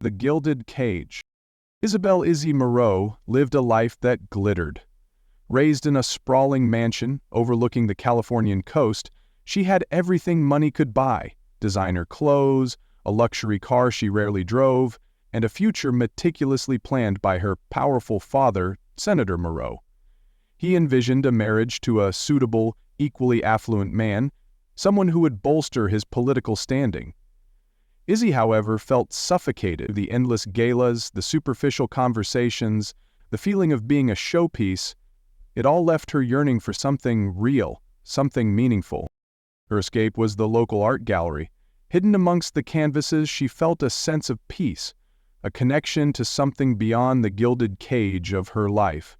The Gilded Cage. Isabel Izzy Moreau lived a life that glittered. Raised in a sprawling mansion overlooking the Californian coast, she had everything money could buy: designer clothes, a luxury car she rarely drove, and a future meticulously planned by her powerful father, Senator Moreau. He envisioned a marriage to a suitable, equally affluent man, someone who would bolster his political standing. Izzy, however, felt suffocated. The endless galas, the superficial conversations, the feeling of being a showpiece, it all left her yearning for something real, something meaningful. Her escape was the local art gallery. Hidden amongst the canvases, she felt a sense of peace, a connection to something beyond the gilded cage of her life.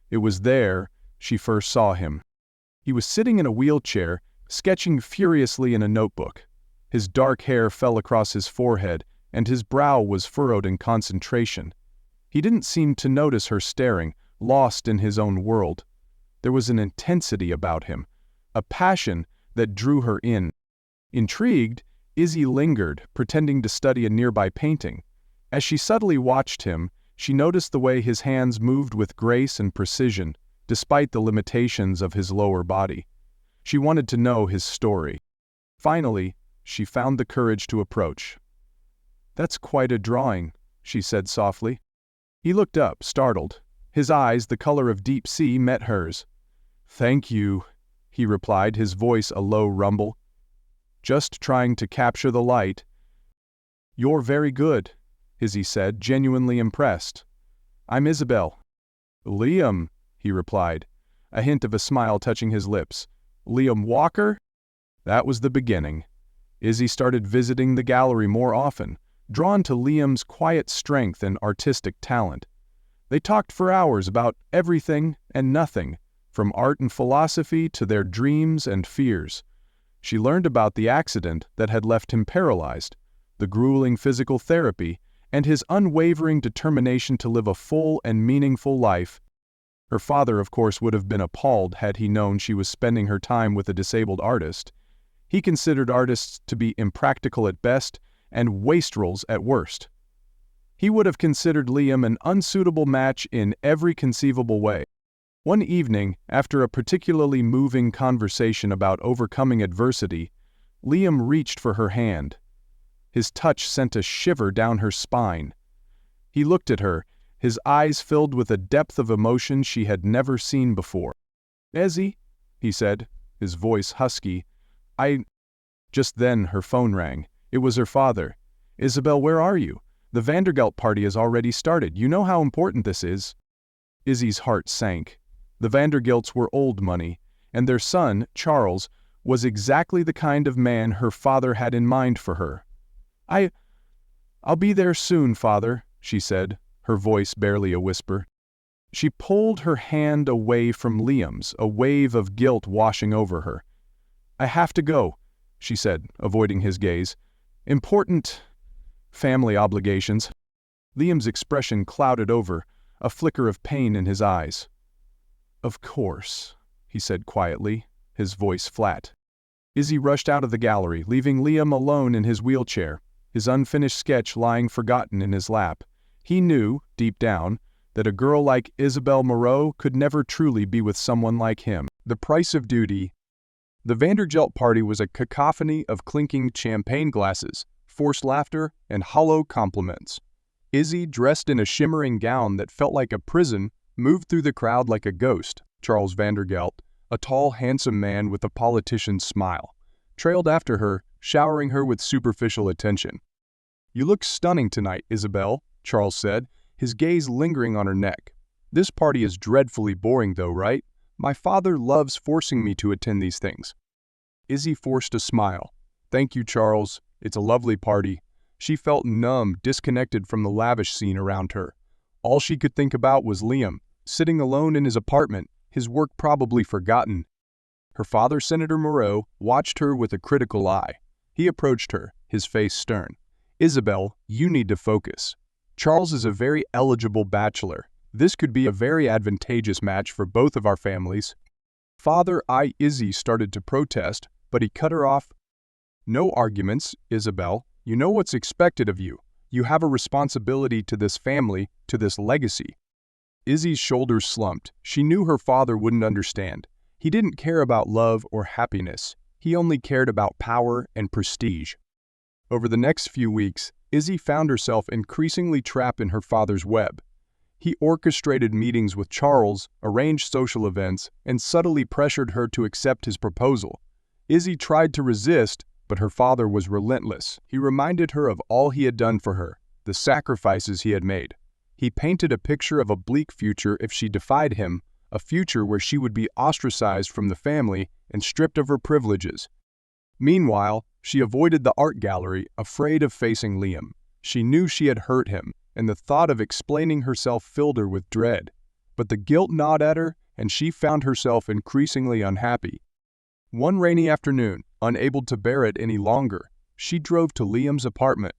It was there she first saw him. He was sitting in a wheelchair, sketching furiously in a notebook. His dark hair fell across his forehead, and his brow was furrowed in concentration. He didn't seem to notice her staring, lost in his own world. There was an intensity about him, a passion that drew her in. Intrigued, Izzy lingered, pretending to study a nearby painting. As she subtly watched him, she noticed the way his hands moved with grace and precision, despite the limitations of his lower body. She wanted to know his story. Finally, she found the courage to approach. "That's quite a drawing," she said softly. He looked up, startled. His eyes, the color of deep sea, met hers. "Thank you," he replied, his voice a low rumble. "Just trying to capture the light." "You're very good," Izzy said, genuinely impressed. "I'm Isabel." "Liam," he replied, a hint of a smile touching his lips. "Liam Walker?" That was the beginning. Izzy started visiting the gallery more often, drawn to Liam's quiet strength and artistic talent. They talked for hours about everything and nothing, from art and philosophy to their dreams and fears. She learned about the accident that had left him paralyzed, the grueling physical therapy, and his unwavering determination to live a full and meaningful life. Her father, of course, would have been appalled had he known she was spending her time with a disabled artist. He considered artists to be impractical at best and wastrels at worst. He would have considered Liam an unsuitable match in every conceivable way. One evening, after a particularly moving conversation about overcoming adversity, Liam reached for her hand. His touch sent a shiver down her spine. He looked at her, his eyes filled with a depth of emotion she had never seen before. "Izzy," he said, his voice husky, Just then her phone rang. It was her father. "Isabel, where are you? The Vandergelt party has already started. You know how important this is." Izzy's heart sank. The Vandergelts were old money, and their son, Charles, was exactly the kind of man her father had in mind for her. I'll be there soon, father," she said, her voice barely a whisper. She pulled her hand away from Liam's, a wave of guilt washing over her. "I have to go," she said, avoiding his gaze. "Important family obligations." Liam's expression clouded over, a flicker of pain in his eyes. "Of course," he said quietly, his voice flat. Izzy rushed out of the gallery, leaving Liam alone in his wheelchair, his unfinished sketch lying forgotten in his lap. He knew, deep down, that a girl like Isabel Moreau could never truly be with someone like him. The price of duty. The Vandergelt party was a cacophony of clinking champagne glasses, forced laughter, and hollow compliments. Izzy, dressed in a shimmering gown that felt like a prison, moved through the crowd like a ghost. Charles Vandergelt, a tall, handsome man with a politician's smile, trailed after her, showering her with superficial attention. "You look stunning tonight, Isabel," Charles said, his gaze lingering on her neck. "This party is dreadfully boring though, right? My father loves forcing me to attend these things." Izzy forced a smile. "Thank you, Charles. It's a lovely party." She felt numb, disconnected from the lavish scene around her. All she could think about was Liam, sitting alone in his apartment, his work probably forgotten. Her father, Senator Moreau, watched her with a critical eye. He approached her, his face stern. "Isabel, you need to focus. Charles is a very eligible bachelor. This could be a very advantageous match for both of our families." Izzy started to protest, but he cut her off. "No arguments, Isabel. You know what's expected of you. You have a responsibility to this family, to this legacy." Izzy's shoulders slumped. She knew her father wouldn't understand. He didn't care about love or happiness. He only cared about power and prestige. Over the next few weeks, Izzy found herself increasingly trapped in her father's web. He orchestrated meetings with Charles, arranged social events, and subtly pressured her to accept his proposal. Izzy tried to resist, but her father was relentless. He reminded her of all he had done for her, the sacrifices he had made. He painted a picture of a bleak future if she defied him, a future where she would be ostracized from the family and stripped of her privileges. Meanwhile, she avoided the art gallery, afraid of facing Liam. She knew she had hurt him, and the thought of explaining herself filled her with dread. But the guilt gnawed at her, and she found herself increasingly unhappy. One rainy afternoon, unable to bear it any longer, she drove to Liam's apartment.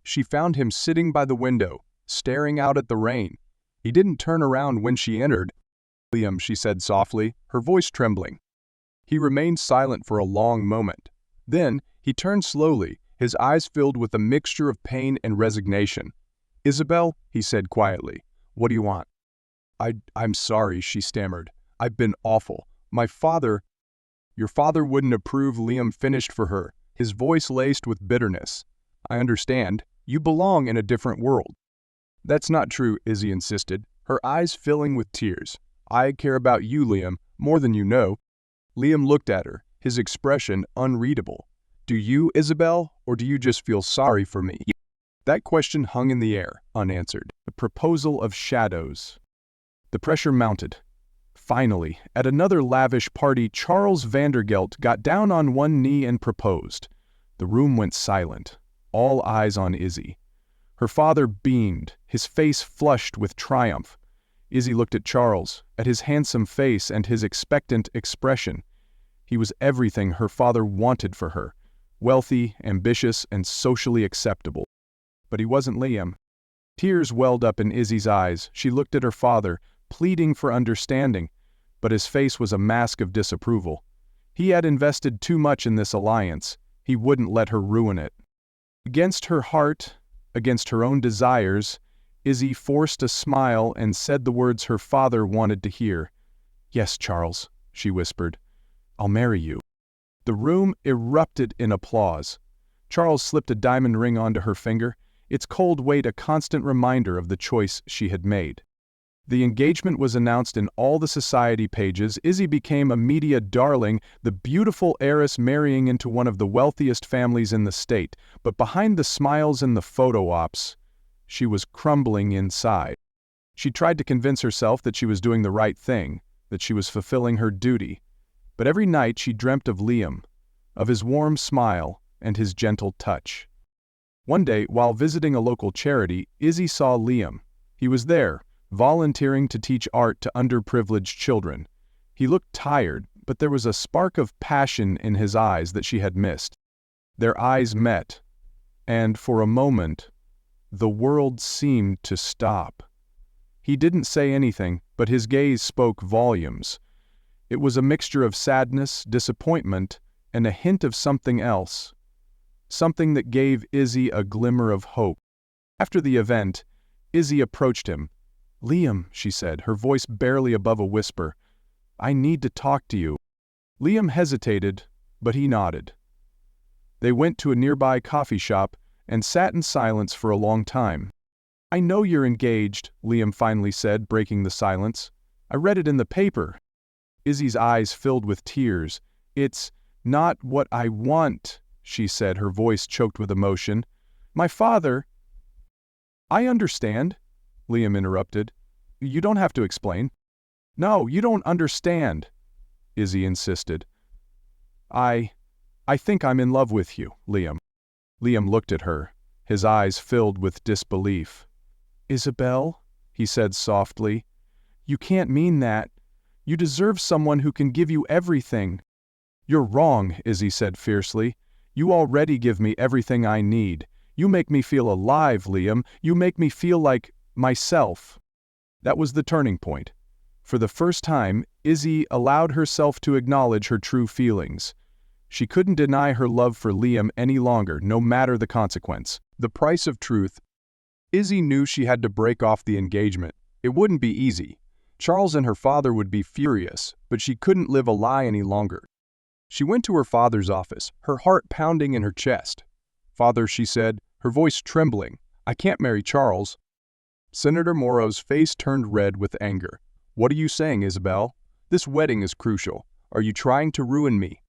She found him sitting by the window, staring out at the rain. He didn't turn around when she entered. "Liam," she said softly, her voice trembling. He remained silent for a long moment. Then, he turned slowly, his eyes filled with a mixture of pain and resignation. "Isabel," he said quietly, "what do you want?" I'm sorry," she stammered. "I've been awful. My father—" "Your father wouldn't approve," Liam finished for her, his voice laced with bitterness. "I understand. You belong in a different world." "That's not true," Izzy insisted, her eyes filling with tears. "I care about you, Liam, more than you know." Liam looked at her, his expression unreadable. "Do you, Isabel, or do you just feel sorry for me?" That question hung in the air, unanswered. The proposal of shadows. The pressure mounted. Finally, at another lavish party, Charles Vandergelt got down on one knee and proposed. The room went silent, all eyes on Izzy. Her father beamed, his face flushed with triumph. Izzy looked at Charles, at his handsome face and his expectant expression. He was everything her father wanted for her, wealthy, ambitious, and socially acceptable. But he wasn't Liam. Tears welled up in Izzy's eyes. She looked at her father, pleading for understanding, but his face was a mask of disapproval. He had invested too much in this alliance. He wouldn't let her ruin it. Against her heart, against her own desires, Izzy forced a smile and said the words her father wanted to hear. "Yes, Charles," she whispered. "I'll marry you." The room erupted in applause. Charles slipped a diamond ring onto her finger, its cold weight a constant reminder of the choice she had made. The engagement was announced in all the society pages. Izzy became a media darling, the beautiful heiress marrying into one of the wealthiest families in the state. But behind the smiles and the photo ops, she was crumbling inside. She tried to convince herself that she was doing the right thing, that she was fulfilling her duty. But every night she dreamt of Liam, of his warm smile and his gentle touch. One day, while visiting a local charity, Izzy saw Liam. He was there, volunteering to teach art to underprivileged children. He looked tired, but there was a spark of passion in his eyes that she had missed. Their eyes met, and for a moment, the world seemed to stop. He didn't say anything, but his gaze spoke volumes. It was a mixture of sadness, disappointment, and a hint of something else. Something that gave Izzy a glimmer of hope. After the event, Izzy approached him. "Liam," she said, her voice barely above a whisper, "I need to talk to you." Liam hesitated, but he nodded. They went to a nearby coffee shop and sat in silence for a long time. "I know you're engaged," Liam finally said, breaking the silence. "I read it in the paper." Izzy's eyes filled with tears. "It's not what I want," she said, her voice choked with emotion. "My father—" "I understand," Liam interrupted. "You don't have to explain." "No, you don't understand," Izzy insisted. I think I'm in love with you, Liam." Liam looked at her, his eyes filled with disbelief. "Isabel," he said softly, "you can't mean that. You deserve someone who can give you everything." "You're wrong," Izzy said fiercely. "You already give me everything I need. You make me feel alive, Liam. You make me feel like myself." That was the turning point. For the first time, Izzy allowed herself to acknowledge her true feelings. She couldn't deny her love for Liam any longer, no matter the consequence. The price of truth Izzy knew she had to break off the engagement. It wouldn't be easy. Charles and her father would be furious, but she couldn't live a lie any longer. She went to her father's office, her heart pounding in her chest. "Father," she said, her voice trembling, "I can't marry Charles." Senator Morrow's face turned red with anger. "What are you saying, Isabel? This wedding is crucial. Are you trying to ruin me?"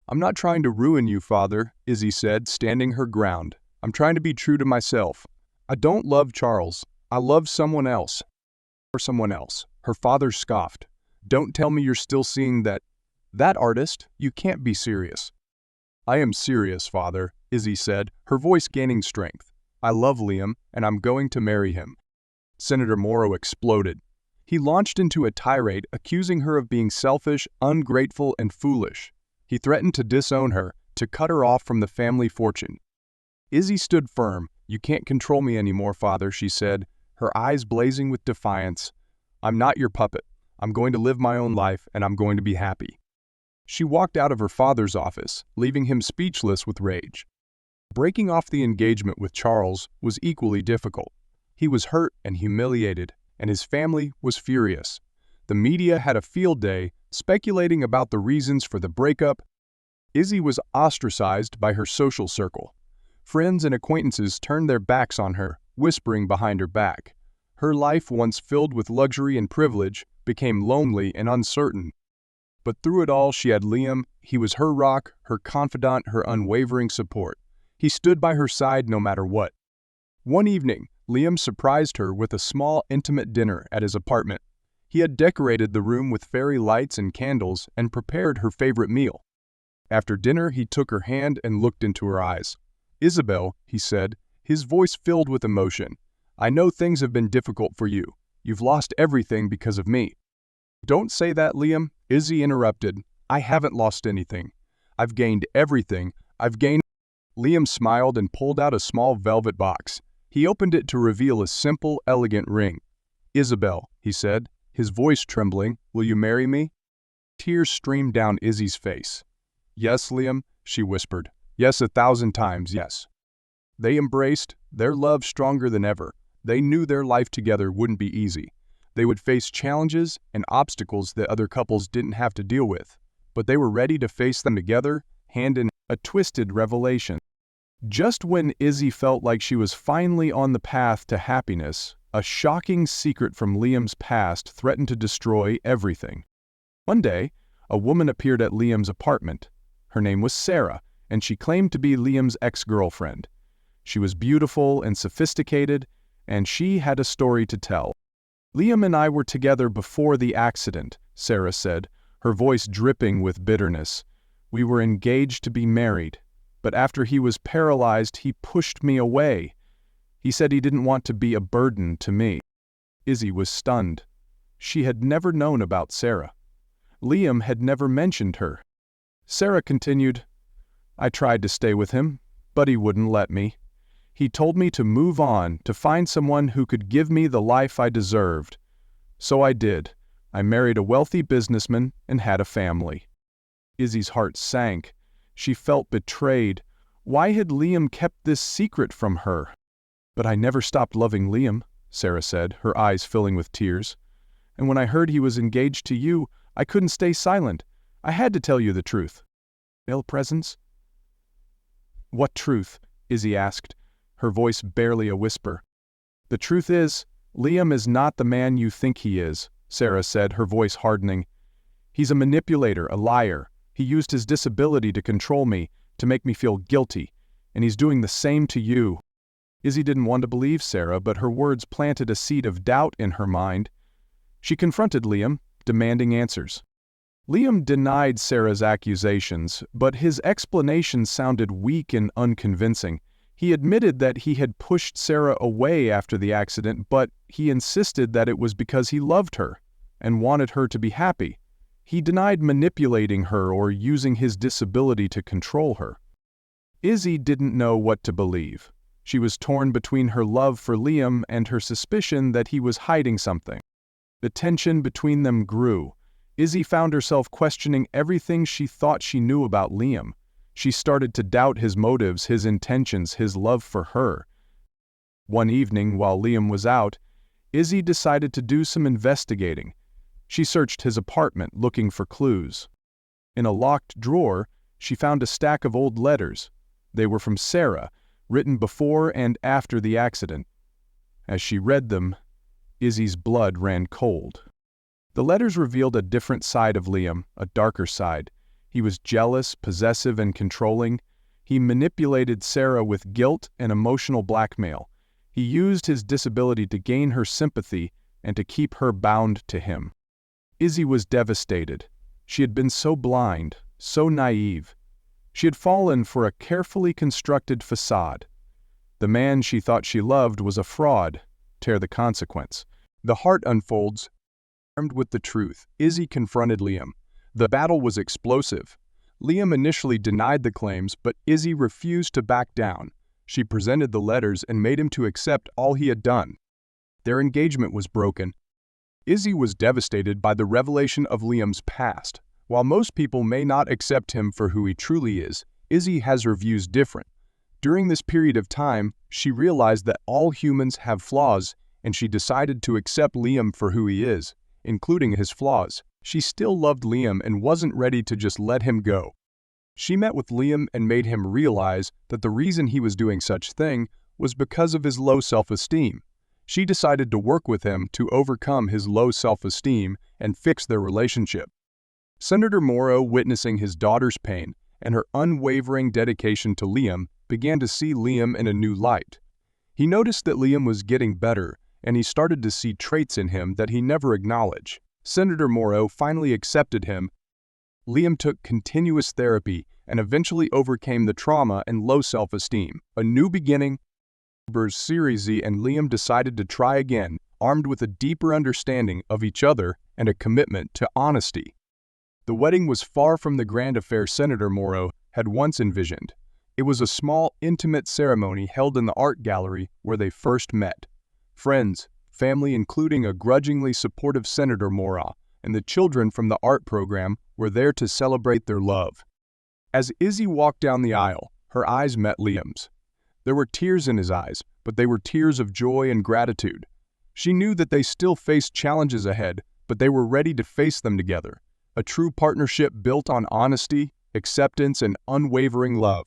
"I'm not trying to ruin you, Father," Izzy said, standing her ground. "I'm trying to be true to myself. I don't love Charles. I love someone else." "Or someone else," her father scoffed. "Don't tell me you're still seeing that artist? You can't be serious." "I am serious, Father," Izzy said, her voice gaining strength. "I love Liam, and I'm going to marry him." Senator Morrow exploded. He launched into a tirade, accusing her of being selfish, ungrateful, and foolish. He threatened to disown her, to cut her off from the family fortune. Izzy stood firm. "You can't control me anymore, Father," she said, her eyes blazing with defiance. "I'm not your puppet. I'm going to live my own life, and I'm going to be happy." She walked out of her father's office, leaving him speechless with rage. Breaking off the engagement with Charles was equally difficult. He was hurt and humiliated, and his family was furious. The media had a field day, speculating about the reasons for the breakup. Izzy was ostracized by her social circle. Friends and acquaintances turned their backs on her, whispering behind her back. Her life, once filled with luxury and privilege, became lonely and uncertain. But through it all, she had Liam. He was her rock, her confidant, her unwavering support. He stood by her side no matter what. One evening, Liam surprised her with a small, intimate dinner at his apartment. He had decorated the room with fairy lights and candles and prepared her favorite meal. After dinner, he took her hand and looked into her eyes. "Isabel," he said, his voice filled with emotion, "I know things have been difficult for you. You've lost everything because of me." "Don't say that, Liam," Izzy interrupted. "I haven't lost anything. I've gained everything. Liam smiled and pulled out a small velvet box. He opened it to reveal a simple, elegant ring. "Isabel," he said, his voice trembling, "will you marry me?" Tears streamed down Izzy's face. "Yes, Liam," she whispered. "Yes, 1,000 times yes." They embraced, their love stronger than ever. They knew their life together wouldn't be easy. They would face challenges and obstacles that other couples didn't have to deal with, but they were ready to face them together, hand in hand. A twisted revelation. Just when Izzy felt like she was finally on the path to happiness, a shocking secret from Liam's past threatened to destroy everything. One day, a woman appeared at Liam's apartment. Her name was Sarah, and she claimed to be Liam's ex-girlfriend. She was beautiful and sophisticated, and she had a story to tell. "Liam and I were together before the accident," Sarah said, her voice dripping with bitterness. "We were engaged to be married, but after he was paralyzed, he pushed me away. He said he didn't want to be a burden to me." Izzy was stunned. She had never known about Sarah. Liam had never mentioned her. Sarah continued, "I tried to stay with him, but he wouldn't let me. He told me to move on, to find someone who could give me the life I deserved. So I did. I married a wealthy businessman and had a family." Izzy's heart sank. She felt betrayed. Why had Liam kept this secret from her? "But I never stopped loving Liam," Sarah said, her eyes filling with tears. "And when I heard he was engaged to you, I couldn't stay silent. I had to tell you the truth." "Ill presence?" "What truth?" Izzy asked, her voice barely a whisper. "The truth is, Liam is not the man you think he is," Sarah said, her voice hardening. "He's a manipulator, a liar. He used his disability to control me, to make me feel guilty, and he's doing the same to you." Izzy didn't want to believe Sarah, but her words planted a seed of doubt in her mind. She confronted Liam, demanding answers. Liam denied Sarah's accusations, but his explanations sounded weak and unconvincing. He admitted that he had pushed Sarah away after the accident, but he insisted that it was because he loved her and wanted her to be happy. He denied manipulating her or using his disability to control her. Izzy didn't know what to believe. She was torn between her love for Liam and her suspicion that he was hiding something. The tension between them grew. Izzy found herself questioning everything she thought she knew about Liam. She started to doubt his motives, his intentions, his love for her. One evening, while Liam was out, Izzy decided to do some investigating. She searched his apartment looking for clues. In a locked drawer, she found a stack of old letters. They were from Sarah, written before and after the accident. As she read them, Izzy's blood ran cold. The letters revealed a different side of Liam, a darker side. He was jealous, possessive, and controlling. He manipulated Sarah with guilt and emotional blackmail. He used his disability to gain her sympathy and to keep her bound to him. Izzy was devastated. She had been so blind, so naive. She had fallen for a carefully constructed facade. The man she thought she loved was a fraud. Tear the consequence. The heart unfolds. Armed with the truth, Izzy confronted Liam. The battle was explosive. Liam initially denied the claims, but Izzy refused to back down. She presented the letters and made him to accept all he had done. Their engagement was broken. Izzy was devastated by the revelation of Liam's past. While most people may not accept him for who he truly is, Izzy has her views different. During this period of time, she realized that all humans have flaws, and she decided to accept Liam for who he is, including his flaws. She still loved Liam and wasn't ready to just let him go. She met with Liam and made him realize that the reason he was doing such thing was because of his low self-esteem. She decided to work with him to overcome his low self-esteem and fix their relationship. Senator Morrow, witnessing his daughter's pain and her unwavering dedication to Liam, began to see Liam in a new light. He noticed that Liam was getting better, and he started to see traits in him that he never acknowledged. Senator Morrow finally accepted him. Liam took continuous therapy and eventually overcame the trauma and low self-esteem. A new beginning. Series and Liam decided to try again, armed with a deeper understanding of each other and a commitment to honesty. The wedding was far from the grand affair Senator Morrow had once envisioned. It was a small, intimate ceremony held in the art gallery where they first met. Friends, family including a grudgingly supportive Senator Morrow, and the children from the art program were there to celebrate their love. As Izzy walked down the aisle, her eyes met Liam's. There were tears in his eyes, but they were tears of joy and gratitude. She knew that they still faced challenges ahead, but they were ready to face them together. A true partnership built on honesty, acceptance, and unwavering love.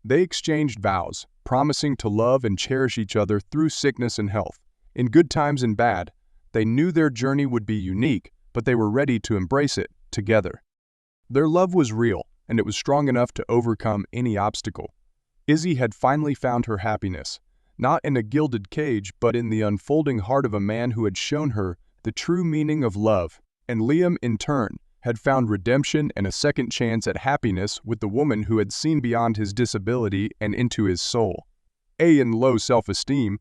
They exchanged vows, promising to love and cherish each other through sickness and health. In good times and bad, they knew their journey would be unique, but they were ready to embrace it together. Their love was real, and it was strong enough to overcome any obstacle. Izzy had finally found her happiness, not in a gilded cage, but in the unfolding heart of a man who had shown her the true meaning of love. And Liam, in turn, had found redemption and a second chance at happiness with the woman who had seen beyond his disability and into his soul. In low self-esteem,